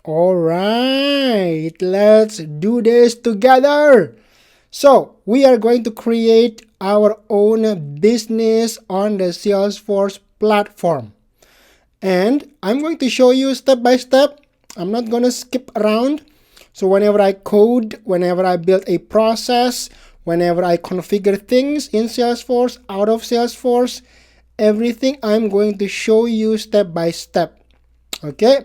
All right, let's do this together. So we are going to create our own business on the Salesforce platform. And I'm going to show you step by step. I'm not going to skip around. So whenever I code, whenever I build a process, whenever I configure things in Salesforce, out of Salesforce, everything I'm going to show you step by step. Okay?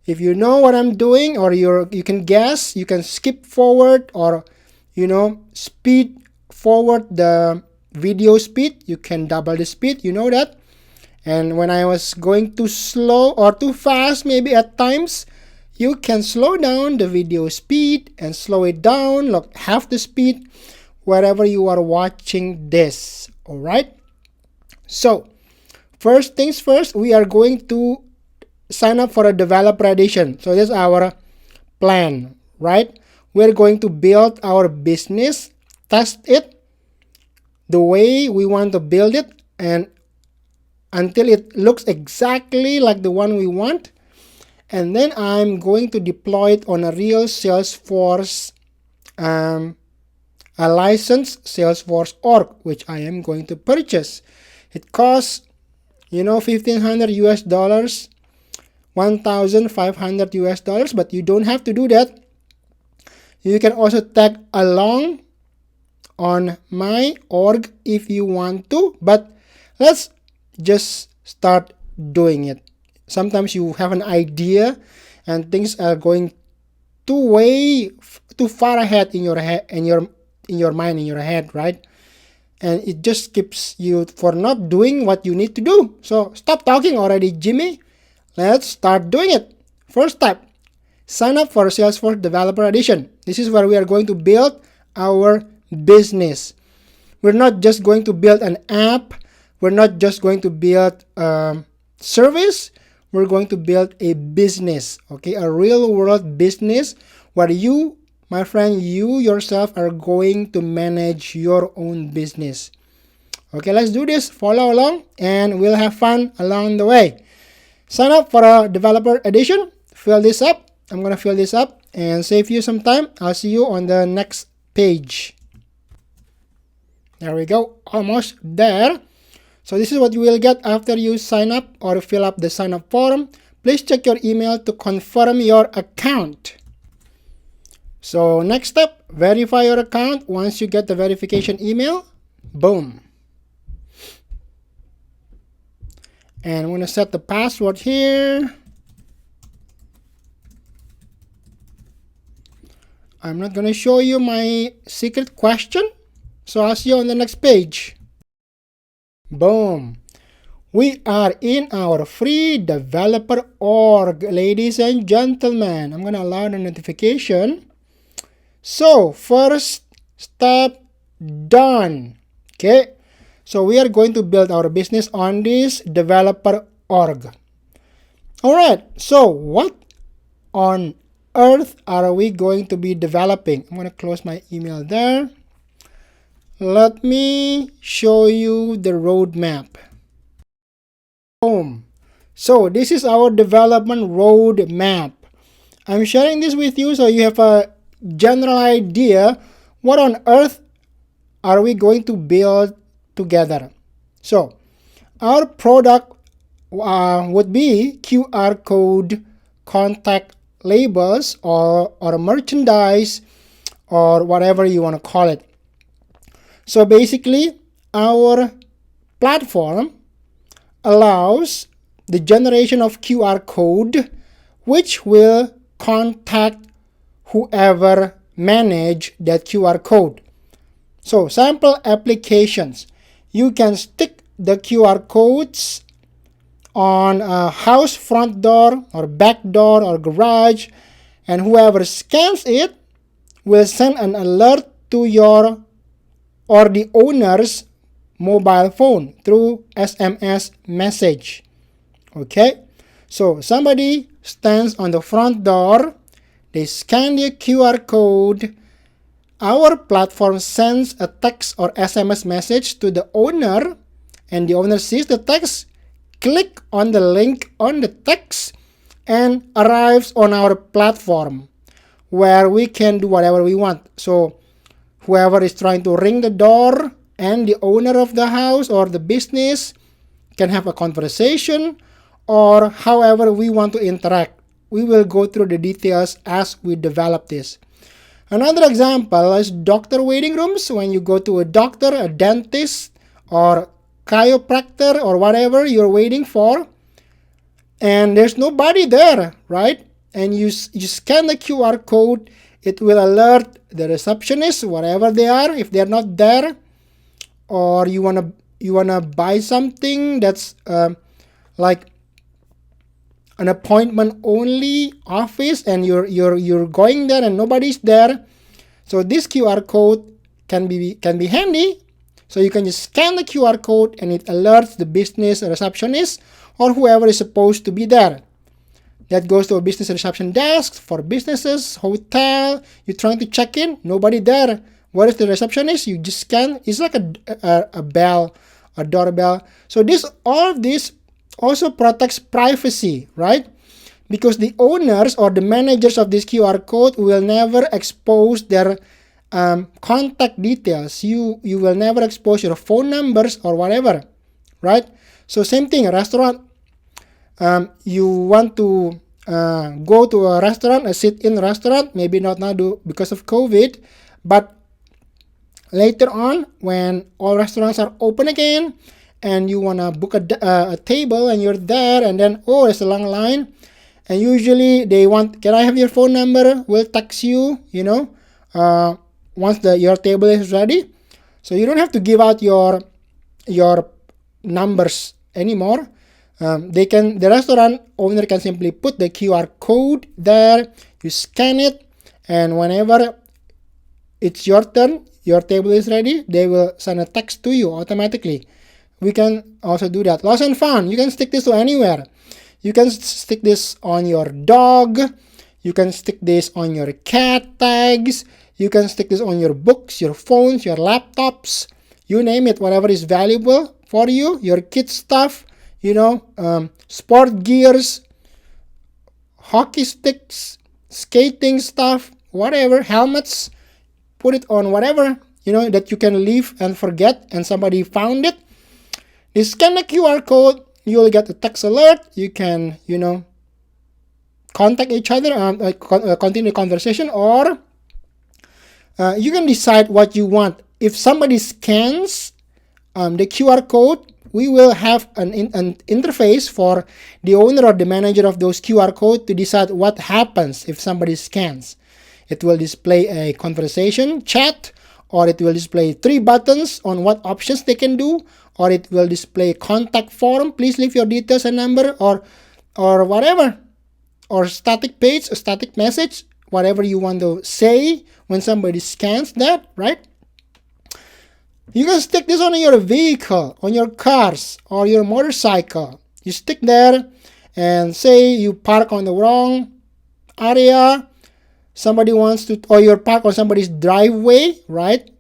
If you know what I'm doing, or you can guess, you can skip forward, or speed forward the video speed. You can double the speed, you know that. And when I was going too slow or too fast, maybe at times, you can slow down the video speed and slow it down, like half the speed, wherever you are watching this. All right. So first things first, we are going to sign up for a developer edition. So this is our plan, right? We're going to build our business, test it the way we want to build it, and until it looks exactly like the one we want. And then I'm going to deploy it on a real Salesforce, a licensed Salesforce org, which I am going to purchase. It costs, $1,500 US, $1,500 US, but you don't have to do that. You can also tag along on my org if you want to, but let's just start doing it. Sometimes you have an idea and things are going too far ahead in your head, in your mind, in your head, right? And it just keeps you for not doing what you need to do. So stop talking already, Jimmy. Let's start doing it. First step, sign up for Salesforce Developer Edition. This is where we are going to build our business. We're not just going to build an app. We're not just going to build a service. We're going to build a business, okay? A real world business where you, my friend, you yourself are going to manage your own business. Okay, let's do this. Follow along and we'll have fun along the way. Sign up for a developer edition. Fill this up. I'm going to fill this up and save you some time. I'll see you on the next page. There we go. Almost there. So this is what you will get after you sign up or fill up the sign up form. Please check your email to confirm your account. So next step, verify your account. Once you get the verification email, boom. And I'm going to set the password here. I'm not going to show you my secret question. So I'll see you on the next page. Boom. We are in our free developer org, ladies and gentlemen. I'm going to allow the notification. So first step done. Okay. So we are going to build our business on this developer org. All right. So what on earth are we going to be developing? I'm going to close my email there. Let me show you the roadmap. Boom. So this is our development roadmap. I'm sharing this with you so you have a general idea what on earth are we going to build together. So our product would be QR code contact labels or merchandise or whatever you want to call it. So basically, our platform allows the generation of QR code, which will contact whoever manage that QR code. So sample applications. You can stick the QR codes on a house front door or back door or garage, and whoever scans it will send an alert to your or the owner's mobile phone through SMS message. Okay, so somebody stands on the front door, they scan the QR code, our platform sends a text or SMS message to the owner, and the owner sees the text, click on the link on the text, and arrives on our platform where we can do whatever we want. So whoever is trying to ring the door and the owner of the house or the business can have a conversation, or however we want to interact. We will go through the details as we develop this. Another example is doctor waiting rooms. When you go to a doctor, a dentist, or chiropractor, or whatever you're waiting for, and there's nobody there, right? And you scan the QR code, it will alert the receptionist, whatever they are, if they're not there, or you wanna buy something that's like an appointment only office, and you're going there and nobody's there. So this QR code can be handy. So you can just scan the QR code and it alerts the business receptionist or whoever is supposed to be there. That goes to a business reception desk for businesses, hotel. You're trying to check in, nobody there. Where is the receptionist? You just scan. It's like a bell, a doorbell. So all of this also protects privacy, right? Because the owners or the managers of this QR code will never expose their contact details. You will never expose your phone numbers or whatever, right? So same thing, a restaurant. You want to go to a restaurant, a sit-in restaurant, maybe not now because of COVID, but later on when all restaurants are open again, and you want to book a table and you're there, and then there's a long line, and usually they want, can I have your phone number? We'll text you, once your table is ready. So you don't have to give out your numbers anymore. The restaurant owner can simply put the QR code there, you scan it, and whenever it's your turn, your table is ready, they will send a text to you automatically. We can also do that. Lost and found. You can stick this to anywhere. You can stick this on your dog. You can stick this on your cat tags. You can stick this on your books, your phones, your laptops. You name it, whatever is valuable for you. Your kids' stuff, sport gears, hockey sticks, skating stuff, whatever, helmets. Put it on whatever, that you can leave and forget and somebody found it. You scan the QR code, you'll get a text alert. You can, contact each other, continue the conversation, or you can decide what you want. If somebody scans the QR code, we will have an interface for the owner or the manager of those QR code to decide what happens if somebody scans. It will display a conversation chat, or it will display 3 buttons on what options they can do, or it will display contact form, please leave your details and number, or whatever, or static page, a static message, whatever you want to say when somebody scans that, right? You can stick this on your vehicle, on your cars, or your motorcycle. You stick there, and say you park on the wrong area, somebody wants to, or you're parked on somebody's driveway, right?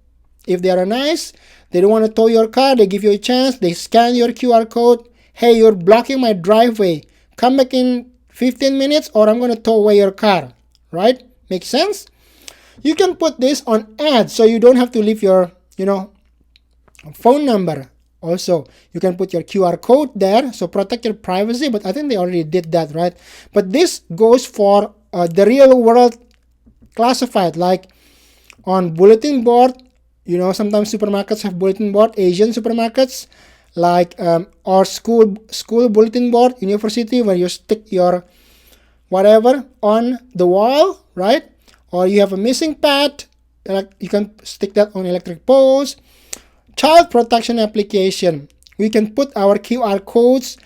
If they are nice, they don't want to tow your car, they give you a chance, they scan your QR code. Hey, you're blocking my driveway. Come back in 15 minutes or I'm going to tow away your car, right? Makes sense? You can put this on ads, so you don't have to leave your, phone number. Also, you can put your QR code there, so protect your privacy, but I think they already did that, right? But this goes for the real world classified, like on bulletin board. Sometimes supermarkets have bulletin board, Asian supermarkets, like or school bulletin board, university, where you stick your whatever on the wall, right? Or you have a missing pad, you can stick that on electric poles. Child protection application. We can put our QR codes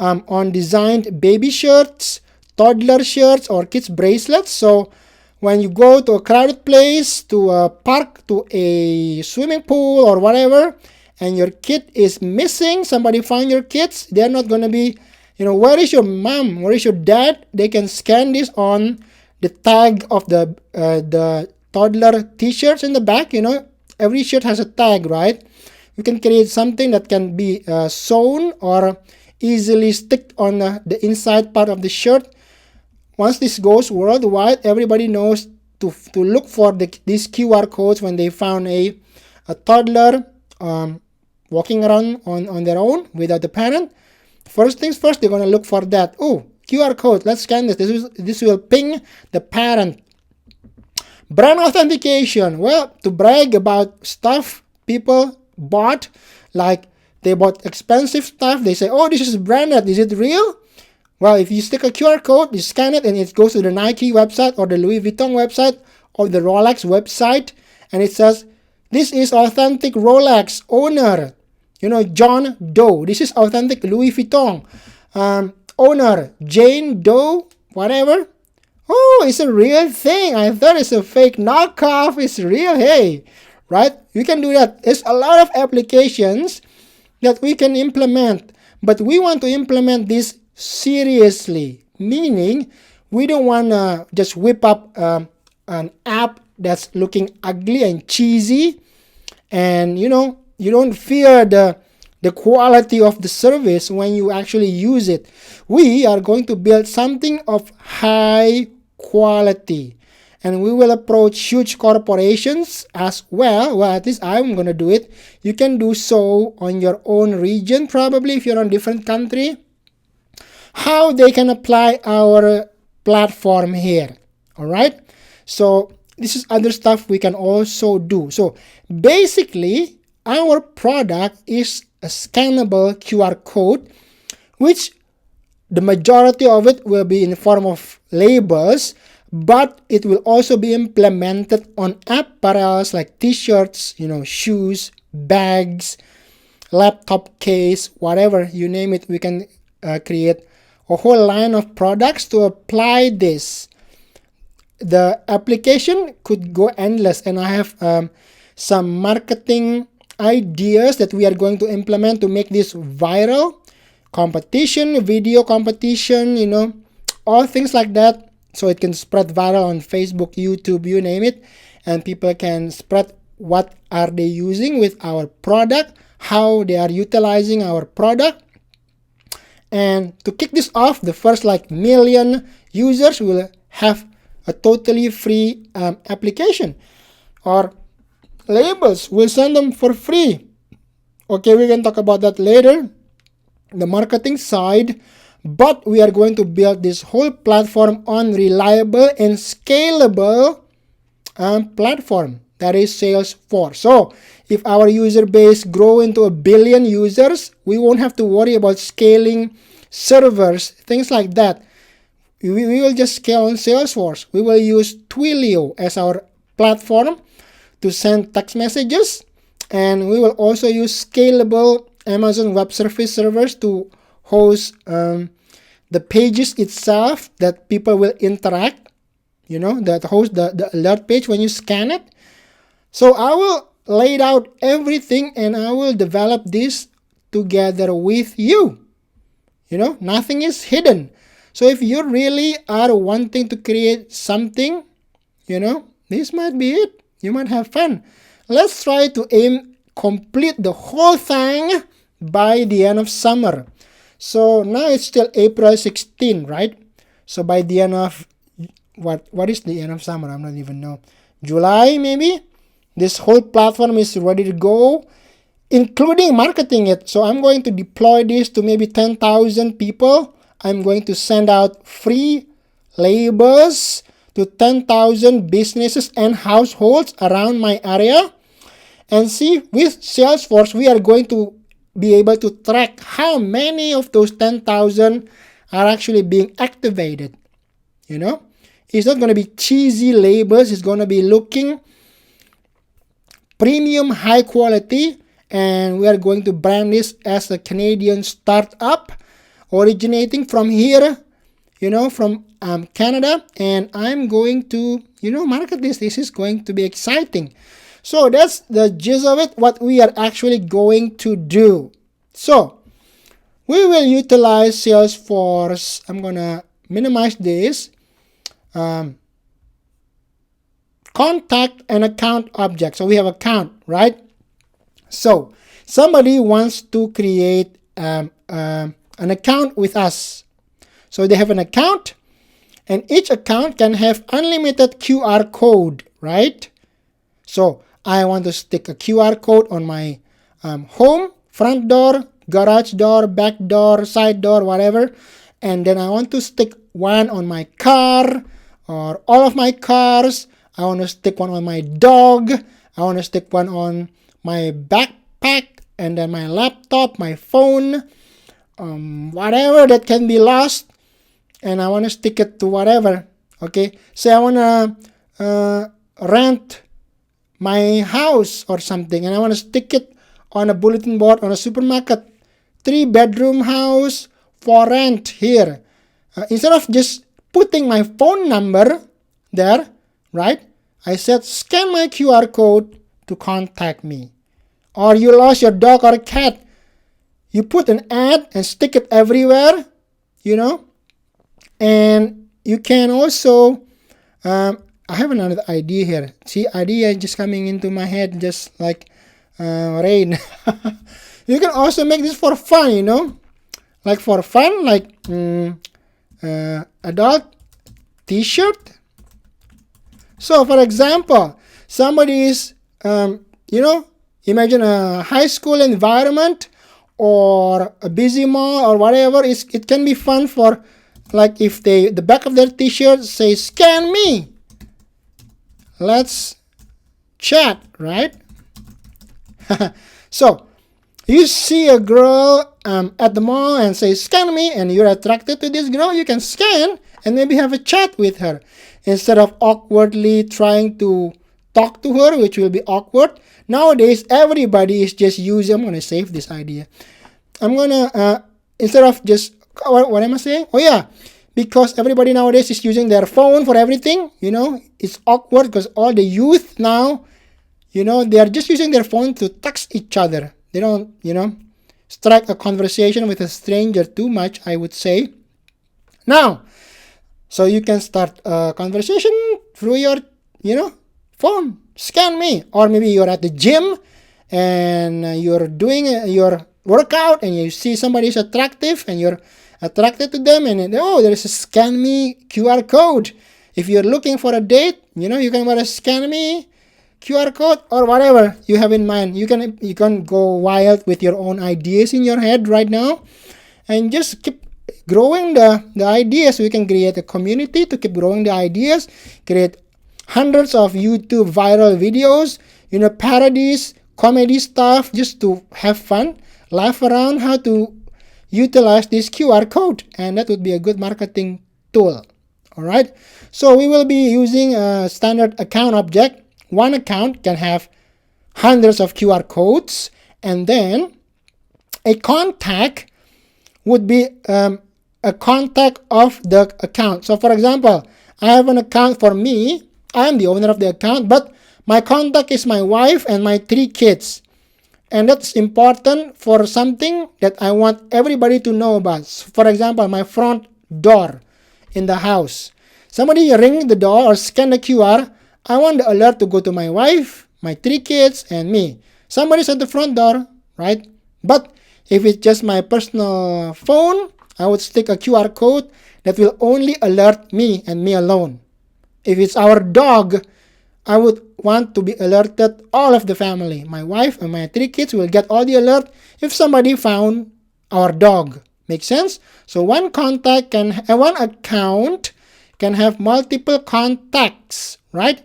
on designed baby shirts, toddler shirts, or kids bracelets. So when you go to a crowded place, to a park, to a swimming pool or whatever, and your kid is missing, somebody found your kids, they're not going to be, where is your mom? Where is your dad? They can scan this on the tag of the toddler t-shirts in the back. Every shirt has a tag, right? You can create something that can be sewn or easily stick on the inside part of the shirt. once this goes worldwide, everybody knows to look for these QR codes when they found a toddler walking around on their own without the parent. First things first, they're going to look for that. Oh, QR code, let's scan this. This will ping the parent. Brand authentication. Well, to brag about stuff people bought, like they bought expensive stuff, they say, oh, this is branded. Is it real? Well, if you stick a QR code, you scan it, and it goes to the Nike website or the Louis Vuitton website or the Rolex website, and it says, this is authentic Rolex owner, John Doe. This is authentic Louis Vuitton owner, Jane Doe, whatever. Oh, it's a real thing. I thought it's a fake knockoff. It's real. Hey, right? You can do that. There's a lot of applications that we can implement, but we want to implement this seriously, meaning we don't want to just whip up an app that's looking ugly and cheesy, and you don't fear the quality of the service when you actually use it. We are going to build something of high quality, and we will approach huge corporations as well. Well, at least I'm going to do it. You can do so on your own region, probably, if you're in a different country. How they can apply our platform here. All right. So this is other stuff we can also do. So basically, our product is a scannable QR code, which the majority of it will be in the form of labels, but it will also be implemented on apparels like t-shirts, shoes, bags, laptop case, whatever, you name it. We can create a whole line of products to apply this. The application could go endless, and I have some marketing ideas that we are going to implement to make this viral. Competition, video competition, all things like that, so it can spread viral on Facebook, YouTube, you name it, and people can spread what are they using with our product, how they are utilizing our product. And to kick this off, the first million users will have a totally free application, or labels, we'll send them for free. Okay, we can talk about that later, the marketing side, but we are going to build this whole platform on reliable and scalable platform, that is Salesforce. So if our user base grow into 1 billion users, we won't have to worry about scaling servers, things like that. We will just scale on Salesforce. We will use Twilio as our platform to send text messages, and we will also use scalable Amazon Web Service servers to host the pages itself that people will interact, that host the alert page when you scan it. So I will lay out everything, and I will develop this together with you. Nothing is hidden. So if you really are wanting to create something, this might be it. You might have fun. Let's try to complete the whole thing by the end of summer. So now it's still April 16, right? So by the end of, what is the end of summer? I'm not even know. July maybe? This whole platform is ready to go, including marketing it. So I'm going to deploy this to maybe 10,000 people. I'm going to send out free labels to 10,000 businesses and households around my area. And see, with Salesforce, we are going to be able to track how many of those 10,000 are actually being activated. It's not going to be cheesy labels. It's going to be looking premium, high quality, and we are going to brand this as a Canadian startup originating from here, from Canada, and I'm going to, market this. This is going to be exciting. So that's the gist of it, what we are actually going to do. So we will utilize Salesforce. I'm going to minimize this. Contact and account object. So we have account, right? So somebody wants to create an account with us. So they have an account, and each account can have unlimited QR code, right? So I want to stick a QR code on my home, front door, garage door, back door, side door, whatever. And then I want to stick one on my car or all of my cars. I want to stick one on my dog. I want to stick one on my backpack, and then my laptop, my phone, whatever that can be lost. And I want to stick it to whatever. Okay, say I want to rent my house or something, and I want to stick it on a bulletin board on a supermarket. 3-bedroom house for rent here. Instead of just putting my phone number there, right? I said scan my QR code to contact me. Or you lost your dog or cat. You put an ad and stick it everywhere, And you can also, I have another idea here. See, idea just coming into my head just like rain. You can also make this for fun, like for fun, like adult t-shirt. So for example, somebody is, imagine a high school environment or a busy mall or whatever. It can be fun for, like, if the back of their t-shirt says scan me, let's chat, right? So you see a girl at the mall and say scan me, and you're attracted to this girl, you can scan and maybe have a chat with her instead of awkwardly trying to talk to her, which will be awkward. Nowadays everybody is just using, I'm going to save this idea. I'm going to instead of just, what am I saying? Oh yeah, because everybody nowadays is using their phone for everything, it's awkward because all the youth now, they are just using their phone to text each other. They don't, strike a conversation with a stranger too much, I would say. Now, so you can start a conversation through your, phone. Scan me. Or maybe you're at the gym and you're doing your workout and you see somebody is attractive and you're attracted to them, and there's a scan me QR code. If you're looking for a date, you can wear a scan me QR code or whatever you have in mind. You can go wild with your own ideas in your head right now, and just keep growing the ideas. We can create a community to keep growing the ideas, create hundreds of YouTube viral videos, parodies, comedy stuff, just to have fun, laugh around how to utilize this QR code, and that would be a good marketing tool. All right, so we will be using a standard account object. One account can have hundreds of QR codes, and then a contact would be a contact of the account. So for example, I have an account for me. I am the owner of the account, but my contact is my wife and my 3 kids. And that's important for something that I want everybody to know about. For example, my front door in the house. Somebody ring the door or scan the QR. I want the alert to go to my wife, my 3 kids, and me. Somebody's at the front door, right? But if it's just my personal phone, I would stick a QR code that will only alert me and me alone. If it's our dog, I would want to be alerted all of the family. My wife and my 3 kids will get all the alert if somebody found our dog. Make sense? So one account can have multiple contacts, right?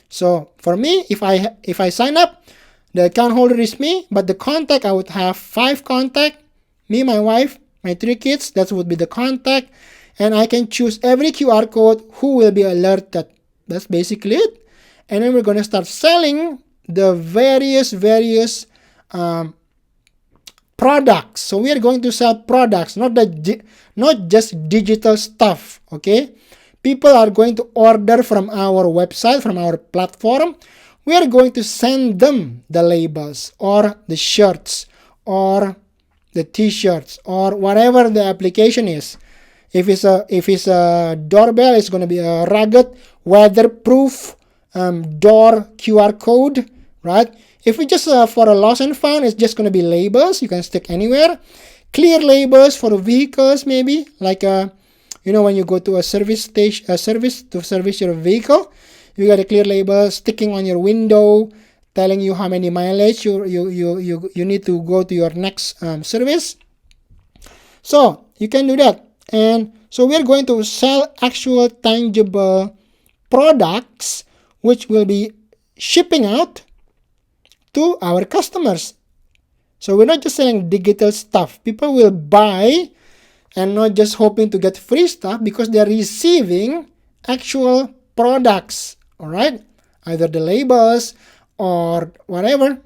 So for me, if I sign up, the account holder is me, but the contact, I would have 5 contacts, me, my wife, my 3 kids, that would be the contact, and I can choose every QR code who will be alerted. That's basically it. And then we're going to start selling the various products. So we are going to sell products, not just digital stuff, okay? People are going to order from our website, from our platform. We are going to send them the labels or the shirts or the t-shirts or whatever the application is. If it's a doorbell, it's going to be a rugged, weatherproof door QR code, right? If it's just for a lost and found, it's just going to be labels. You can stick anywhere. Clear labels for vehicles, maybe like when you go to a service station, a service to service your vehicle, you got a clear label sticking on your window telling you how many mileage you need to go to your next service. So you can do that. And so we're going to sell actual tangible products which will be shipping out to our customers. So we're not just selling digital stuff. People will buy and not just hoping to get free stuff because they're receiving actual products, all right? Either the labels or whatever,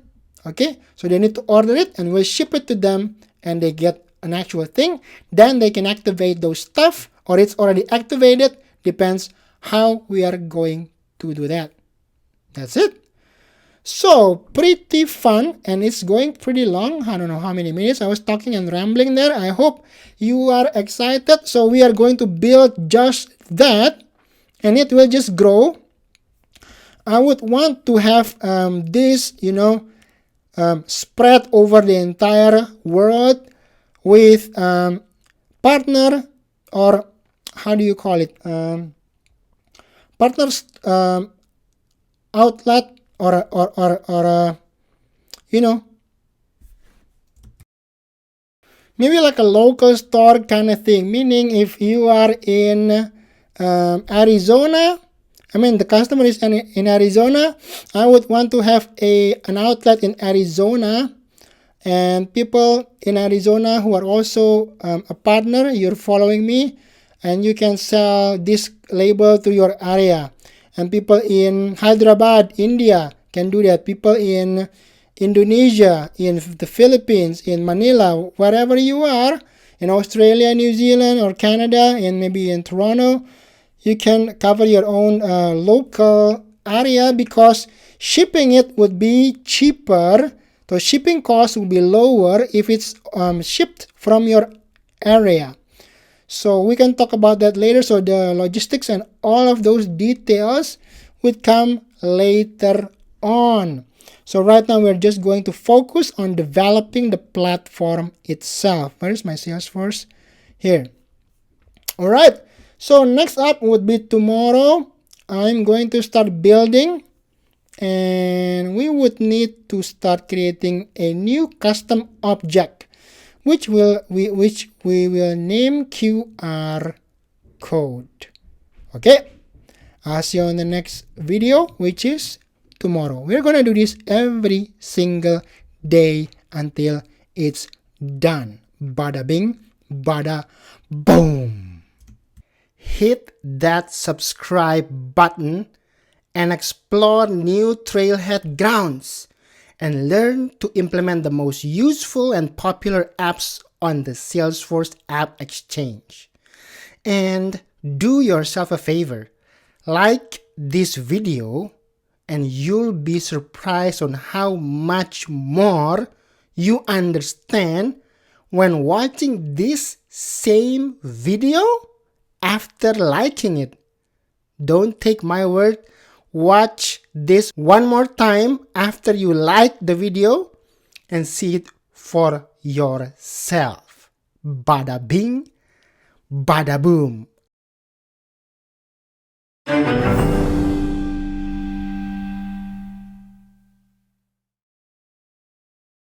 okay? So they need to order it and we'll ship it to them and they get an actual thing. Then they can activate those stuff or it's already activated. Depends how we are going to do that. That's it. So pretty fun and it's going pretty long. I don't know how many minutes I was talking and rambling there. I hope you are excited. So we are going to build just that and it will just grow. I would want to have this, spread over the entire world with partner, or how do you call it? Partners outlet or maybe like a local store kind of thing. Meaning if you are in Arizona, the customer is in Arizona, I would want to have an outlet in Arizona, and people in Arizona who are also a partner, you're following me, and you can sell this label to your area. And people in Hyderabad, India can do that. People in Indonesia, in the Philippines, in Manila, wherever you are, in Australia, New Zealand, or Canada, and maybe in Toronto, you can cover your own local area because shipping it would be cheaper. The shipping cost will be lower if it's shipped from your area. So we can talk about that later. So the logistics and all of those details would come later on. So right now we're just going to focus on developing the platform itself. Where's my Salesforce? Here. All right. So next up would be tomorrow. I'm going to start building, and we would need to start creating a new custom object which we will name QR code. Okay, I'll see you on the next video, which is tomorrow. We're gonna do this every single day until it's done. Bada bing, bada boom. Hit that subscribe button and explore new trailhead grounds and learn to implement the most useful and popular apps on the Salesforce App Exchange. And do yourself a favor, like this video, and you'll be surprised on how much more you understand when watching this same video after liking it. Don't take my word. Watch this one more time after you like the video and see it for yourself. Bada bing, bada boom.